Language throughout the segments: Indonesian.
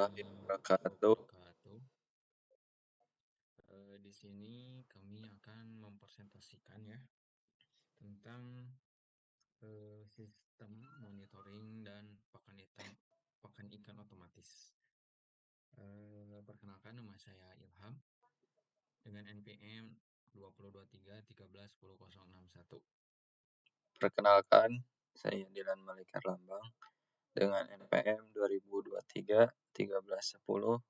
warahmatullahi wabarakatuh. Di sini kami akan mempresentasikan ya tentang sistem monitoring dan pakan ikan otomatis. Perkenalkan, nama saya Ilham dengan NPM 2023131061. Perkenalkan, saya Dilan Malika Lambang dengan NPM 2023 1310 059.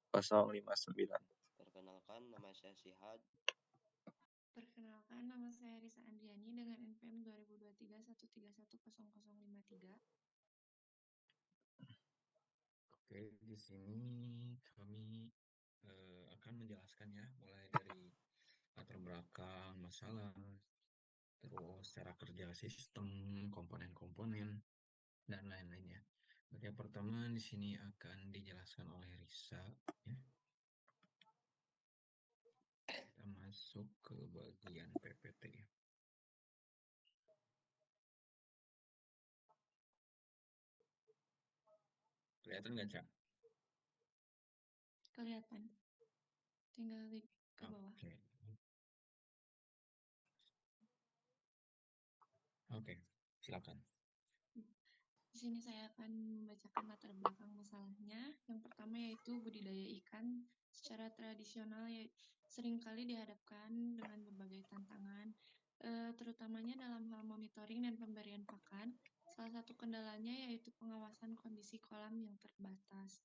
Perkenalkan, nama saya Sihad. Perkenalkan, nama saya Risa Andriani dengan NPM 2023131053. Oke, di sini kami akan menjelaskan ya, mulai dari latar belakang masalah, terus cara kerja sistem, komponen-komponen, dan lain-lainnya. Bagian pertama di sini akan dijelaskan oleh Risa. Ya. Kita masuk ke bagian PPT. Kelihatan nggak, Cak? Kelihatan. Tinggal klik ke bawah. Oke, silakan. Di sini saya akan membacakan latar belakang masalahnya. Yang pertama yaitu budidaya ikan secara tradisional seringkali dihadapkan dengan berbagai tantangan, terutamanya dalam hal monitoring dan pemberian pakan. Salah satu kendalanya yaitu pengawasan kondisi kolam yang terbatas.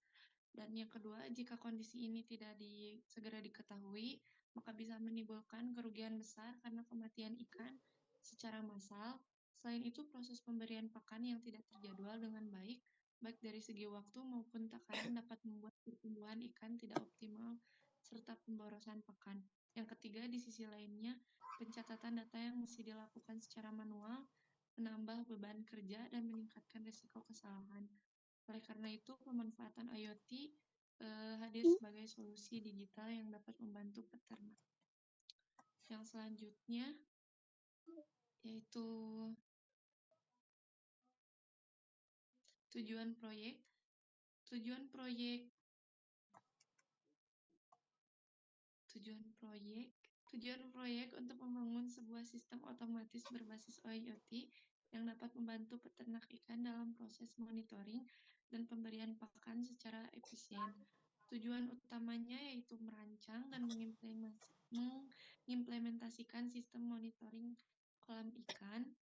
Dan yang kedua, jika kondisi ini tidak segera diketahui, maka bisa menimbulkan kerugian besar karena kematian ikan secara massal. Selain itu, proses pemberian pakan yang tidak terjadwal dengan baik dari segi waktu maupun takaran dapat membuat pertumbuhan ikan tidak optimal serta pemborosan pakan. Yang ketiga, di sisi lainnya, pencatatan data yang mesti dilakukan secara manual menambah beban kerja dan meningkatkan risiko kesalahan. Oleh karena itu, pemanfaatan IoT hadir sebagai solusi digital yang dapat membantu peternak. Yang selanjutnya yaitu tujuan proyek. Tujuan proyek untuk membangun sebuah sistem otomatis berbasis IoT yang dapat membantu peternak ikan dalam proses monitoring dan pemberian pakan secara efisien. Tujuan utamanya yaitu merancang dan mengimplementasikan sistem monitoring kolam ikan.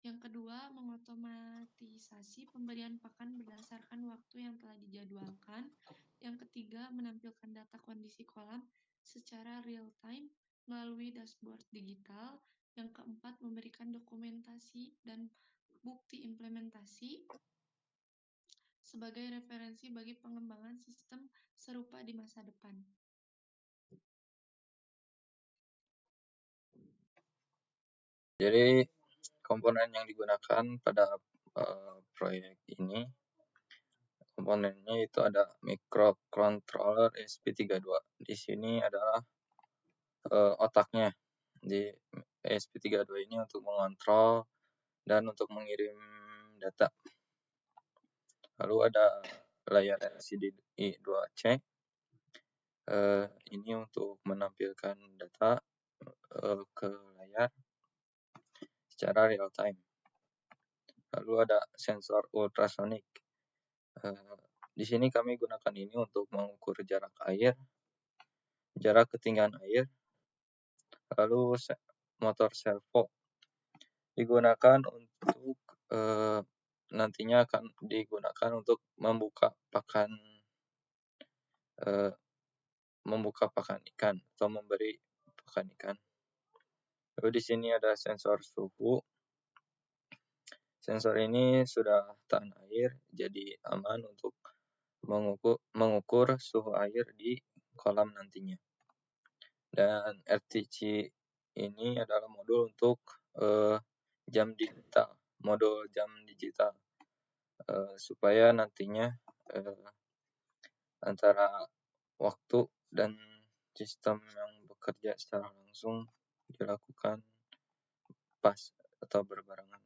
Yang kedua, mengotomatisasi pemberian pakan berdasarkan waktu yang telah dijadwalkan. Yang ketiga, menampilkan data kondisi kolam secara real-time melalui dashboard digital. Yang keempat, memberikan dokumentasi dan bukti implementasi sebagai referensi bagi pengembangan sistem serupa di masa depan. Jadi, komponen yang digunakan pada proyek ini, komponennya itu ada microcontroller ESP32. Di sini adalah otaknya. Di ESP32 ini untuk mengontrol dan untuk mengirim data. Lalu ada layar LCD 2C. Ini untuk menampilkan data ke layar secara real time. Lalu ada sensor ultrasonik. Di sini kami gunakan ini untuk mengukur jarak air, jarak ketinggian air. Lalu motor servo digunakan untuk nantinya akan digunakan untuk membuka pakan ikan atau memberi pakan ikan. Lalu di sini ada sensor suhu. Sensor ini sudah tahan air, jadi aman untuk mengukur suhu air di kolam nantinya. Dan RTC ini adalah modul untuk jam digital, modul jam digital, supaya nantinya antara waktu dan sistem yang bekerja secara langsung dilakukan pas atau berbarengan.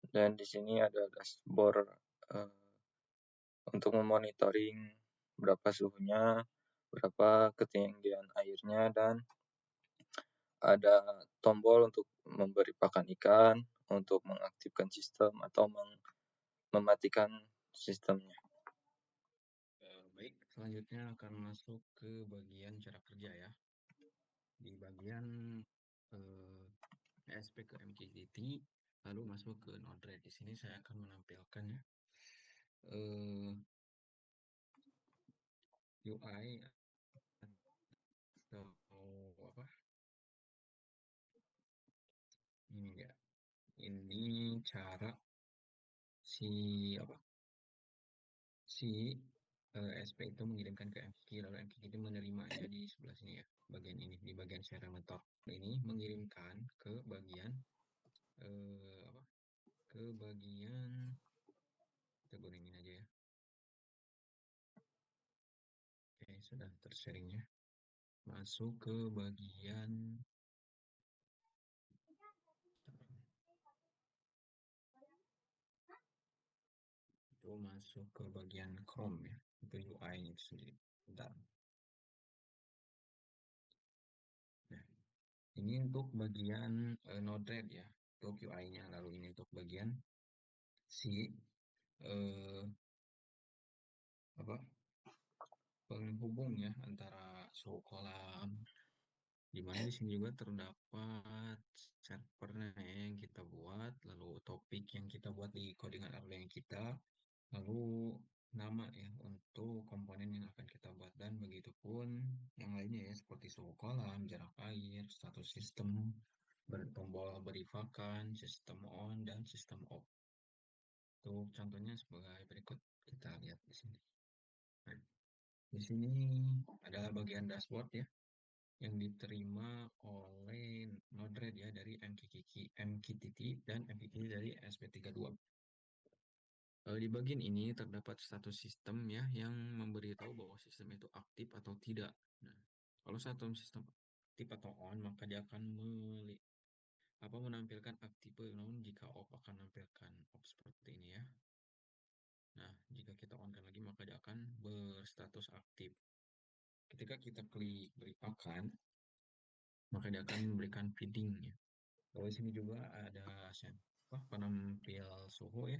Dan di sini ada dashboard untuk memonitoring berapa suhunya, berapa ketinggian airnya, dan ada tombol untuk memberi pakan ikan, untuk mengaktifkan sistem atau mematikan sistemnya. Baik, selanjutnya akan masuk ke bagian cara kerja ya. Di bagian ESP ke MQTT, lalu masuk ke Node-RED. Di sini saya akan menampilkan ya UI atau apa? Ini ya. Ini cara si ESP itu mengirimkan ke MQTT, lalu MQTT itu menerimanya di sebelah sini ya, bagian ini, di bagian share method. Ini mengirimkan ke bagian ke bagian, kita gorengin aja ya. Oke, sudah tersharing ya. Masuk ke bagian itu, masuk ke bagian Chrome ya, itu UI-nya itu sendiri. Bentar. Nah, ini untuk bagian Node-RED ya, untuk UI-nya. Lalu ini untuk bagian si penghubung ya antara suhu kolam, di mana di sini juga terdapat servernya yang kita buat, lalu topik yang kita buat di codingan Erlang kita, lalu nama ya untuk komponen yang akan kita buat, dan begitu pun yang lainnya ya, seperti suhu kolam, jarak air, status sistem, tombol beri pakan, sistem on dan sistem off. Untuk contohnya sebagai berikut, kita lihat di sini. Nah, di sini adalah bagian dashboard ya, yang diterima oleh Node-RED ya, dari MQTT dan MQTT dari ESP32. Di bagian ini terdapat status sistem ya, yang memberitahu bahwa sistem itu aktif atau tidak. Nah, kalau status sistem aktif atau on, maka dia akan menampilkan aktif, namun jika off akan menampilkan off seperti ini ya. Nah, jika kita on-kan lagi, maka dia akan berstatus aktif. Ketika kita klik beri pakan, maka dia akan memberikan feeding ya. Kalau di sini juga ada penampil suhu ya,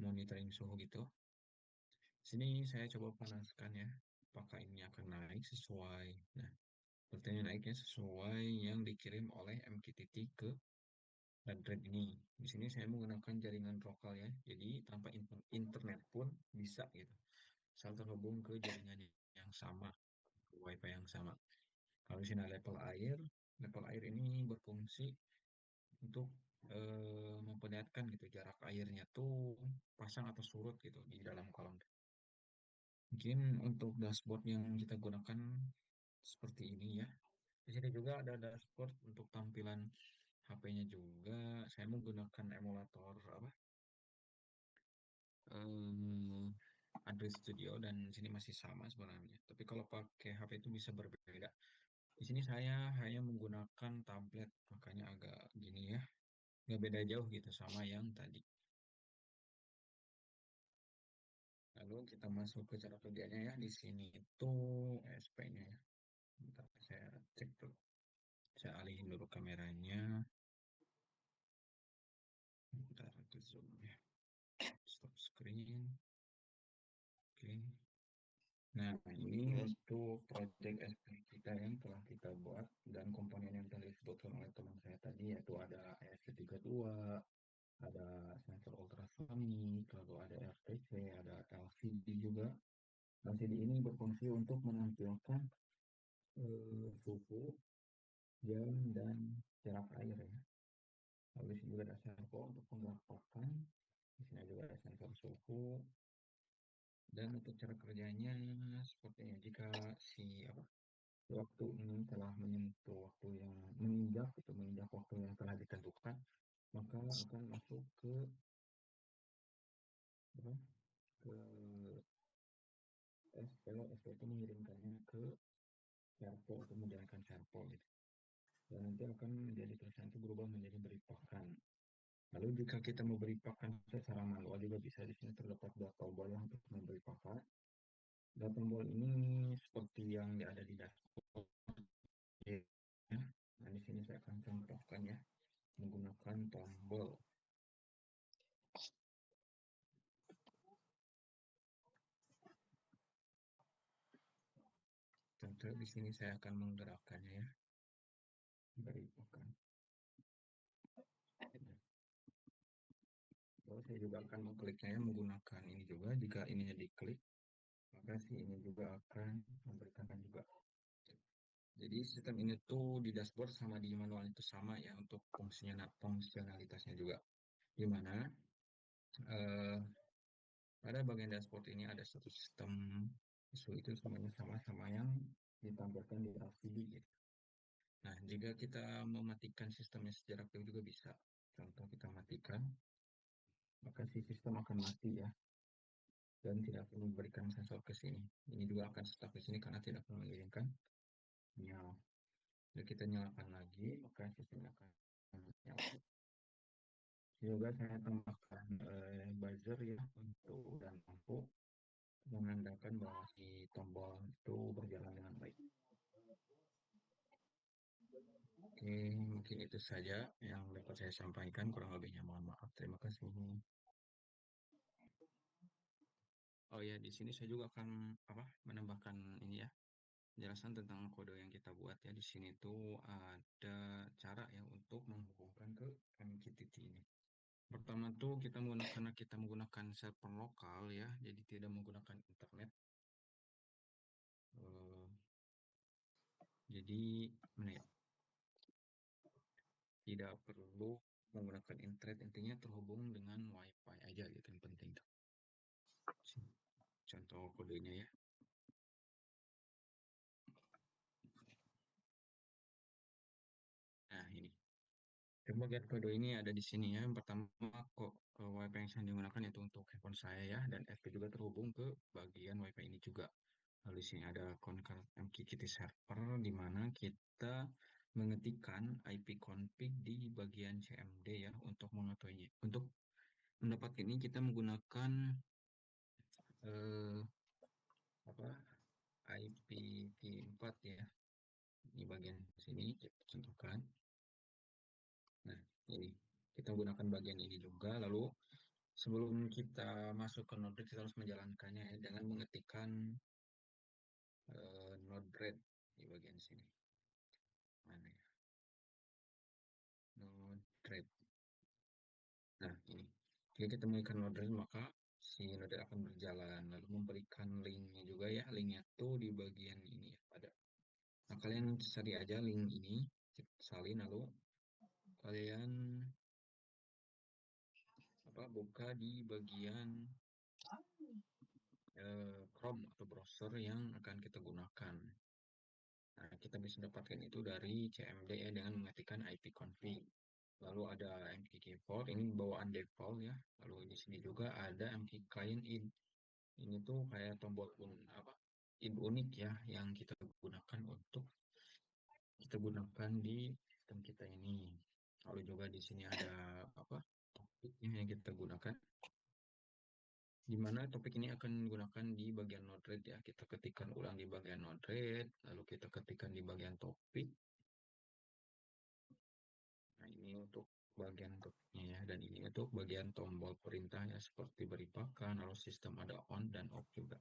monitoring suhu gitu. Sini saya coba panaskan ya, apakah ini akan naik sesuai. Nah, sepertinya naiknya sesuai yang dikirim oleh MQTT ke Node-RED ini. Di sini saya menggunakan jaringan lokal ya, jadi tanpa internet pun bisa gitu, asal terhubung ke jaringan yang sama, WiFi yang sama. Kalau di sini level air ini berfungsi untuk memperlihatkan gitu jarak airnya tuh pasang atau surut gitu di dalam kolam. Mungkin untuk dashboard yang kita gunakan seperti ini ya. Di sini juga ada dashboard untuk tampilan HP-nya juga. Saya menggunakan emulator Android Studio, dan di sini masih sama sebenarnya. Tapi kalau pakai HP itu bisa berbeda. Di sini saya hanya menggunakan tablet, makanya agak gini ya. Nggak beda jauh gitu sama yang tadi. Lalu kita masuk ke cara kerjanya ya. Di sini itu ESP-nya ya. Bentar, saya cek dulu. Saya alihin dulu kameranya. Bentar, ke zoom ya. Stop screen. Oke. Nah, ini untuk project ESP kita yang telah kita buat, dan komponen yang tadi disebutkan oleh teman saya tadi, yaitu ada ESP32, ada sensor ultrasonic, lalu ada RTC, ada LCD juga. LCD ini berfungsi untuk menampilkan suhu, jam, dan jarak air ya. Lalu di sini juga ada servo untuk penggerak pakan. Di sini juga ada sensor suhu. Dan untuk cara kerjanya sepertinya, jika waktu ini telah menyentuh waktu yang menginjak waktu yang telah ditentukan, maka akan masuk ke SP itu mengirimkannya ke servo untuk menjalankan servo gitu. Dan nanti akan menjadi tulisan itu berubah menjadi beri pakan. Lalu jika kita mau beri pakan secara manual juga bisa. Di sini terdapat dua tombol yang tombol ini seperti yang ada di dashboard ya. Nah, di sini saya akan contohkan ya menggunakan tombol. Contoh di sini saya akan menggerakkannya ya. Berikan. Lalu saya juga akan mengkliknya ya, menggunakan ini juga. Jika ininya diklik, maka si ini juga akan memberikan juga. Jadi sistem ini tuh di dashboard sama di manual itu sama ya untuk fungsionalitasnya juga. Di mana pada bagian dashboard ini ada satu sistem itu semuanya sama-sama yang ditampilkan di LCD gitu. Nah, jika kita mematikan sistemnya secara aktif juga bisa. Contoh kita matikan, maka si sistem akan mati ya. Dan tidak perlu memberikan sensor ke sini. Ini juga akan stuck di sini karena tidak perlu mengirimkan sinyal. Jika kita nyalakan lagi, maka sistemnya akan nyala. Juga saya tambahkan buzzer ya untuk dan lampu menandakan bahwa si tombol itu berjalan dengan baik. Oke, mungkin itu saja yang dapat saya sampaikan. Kurang lebihnya mohon maaf. Terima kasih. Oh ya, di sini saya juga akan menambahkan ini ya, penjelasan tentang kode yang kita buat ya. Di sini tuh ada cara ya untuk menghubungkan ke MQTT ini. Pertama tuh karena kita menggunakan server lokal ya, jadi tidak menggunakan internet. Jadi mana ya? Tidak perlu menggunakan internet, intinya terhubung dengan WiFi aja gitu yang penting. Contoh kodenya ya. Nah ini. Bagian kode ini ada di sini ya. Yang pertama kok WiFi yang saya gunakan itu untuk handphone saya ya, dan FP juga terhubung ke bagian WiFi ini juga. Lalu di sini ada Concur MQTT server di mana kita mengetikkan IP config di bagian CMD ya untuk mengetahuinya. Untuk mendapatkan ini kita menggunakan IPv4 ya. Di bagian sini kita contohkan. Nah, ini kita gunakan bagian ini juga. Lalu sebelum kita masuk ke Node-RED, kita harus menjalankannya ya, dengan mengetikkan Node-RED di bagian sini. Mana ya? Node-RED. Nah, ini. Jika kita mengetikkan Node-RED, maka si Node-RED akan berjalan. Lalu memberikan linknya juga ya. Linknya tuh di bagian ini ya. Ada. Nah, kalian cari aja link ini. Salin, lalu kalian buka di bagian Chrome atau browser yang akan kita gunakan. Nah, kita bisa dapatkan itu dari CMD ya, dengan mengetikkan ipconfig. Lalu ada mkeyboard, ini bawaan default ya. Lalu di sini juga ada mkclient in. Ini tuh kayak tombol in unik ya, yang kita gunakan di sistem kita ini. Lalu juga di sini ada topiknya yang kita gunakan. Di mana topik ini akan digunakan di bagian Node-RED ya. Kita ketikkan ulang di bagian Node-RED, lalu kita ketikkan di bagian topik. Nah, ini untuk bagian topiknya ya, dan ini untuk bagian tombol perintahnya seperti beripakan, lalu sistem ada on dan off juga.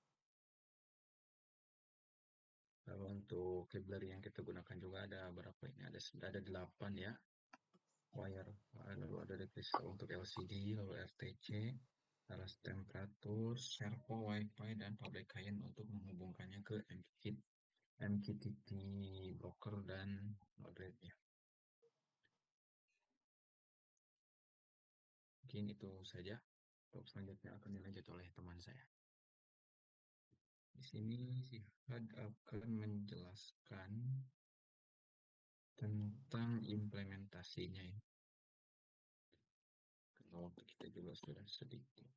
Lalu untuk library yang kita gunakan juga ada berapa ini? Ada 8 ya. Wire, lalu ada request untuk LCD, lalu RTC, alas temperatur, servo, wifi, dan public client untuk menghubungkannya ke MQTT broker dan Node-RED ya. Mungkin itu saja. Untuk selanjutnya akan dilanjut oleh teman saya. Di sini si Had akan menjelaskan tentang implementasinya ya. Karena waktu kita juga sudah sedikit.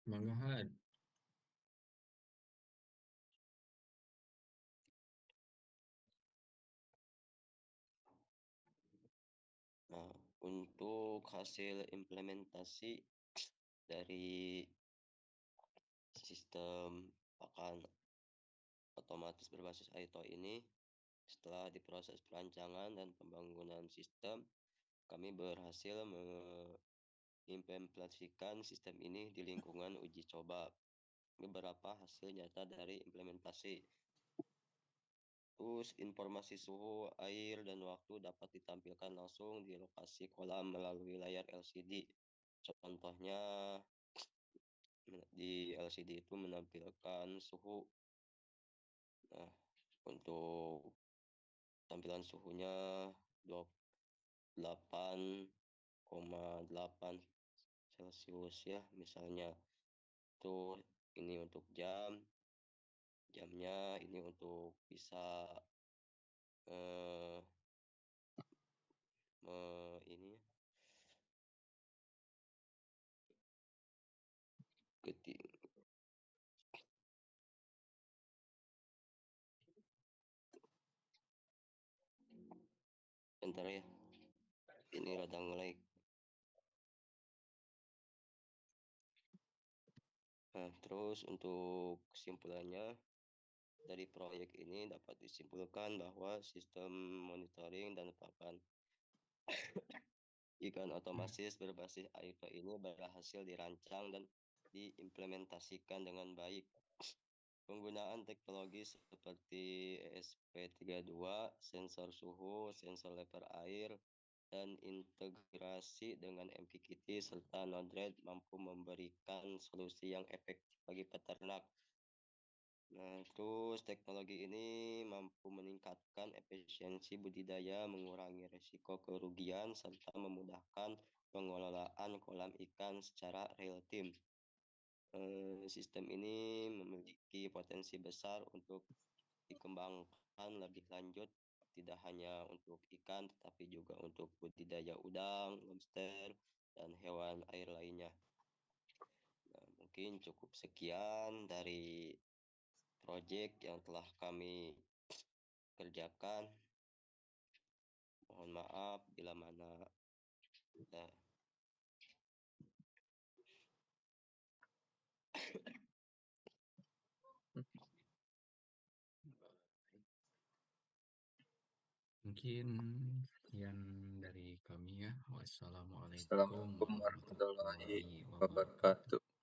Mangga Had. Nah, untuk hasil implementasi Dari sistem pakan otomatis berbasis ITO ini, setelah diproses perancangan dan pembangunan sistem, kami berhasil mengimplementasikan sistem ini di lingkungan uji coba. Beberapa hasil nyata dari implementasi. Terus informasi suhu, air, dan waktu dapat ditampilkan langsung di lokasi kolam melalui layar LCD. Contohnya di LCD itu menampilkan suhu. Nah, untuk tampilan suhunya 28,8 Celcius ya misalnya. Itu ini untuk jamnya ini untuk bisa ini bentar ya, ini rada nge-lag. Nah, terus untuk kesimpulannya dari proyek ini dapat disimpulkan bahwa sistem monitoring dan pakan ikan otomatis berbasis ITO ini berhasil dirancang dan diimplementasikan dengan baik. Penggunaan teknologi seperti ESP32, sensor suhu, sensor level air, dan integrasi dengan MQTT serta Node-RED mampu memberikan solusi yang efektif bagi peternak. Nah, terus teknologi ini mampu meningkatkan efisiensi budidaya, mengurangi risiko kerugian, serta memudahkan pengelolaan kolam ikan secara real time. Sistem ini memiliki potensi besar untuk dikembangkan lebih lanjut, tidak hanya untuk ikan, tetapi juga untuk budidaya udang, lobster, dan hewan air lainnya. Nah, mungkin cukup sekian dari proyek yang telah kami kerjakan. Mohon maaf bila mana ada Mungkin sekian dari kami ya. Wassalamualaikum Assalamualaikum warahmatullahi warahmatullahi wabarakatuh. wabarakatuh.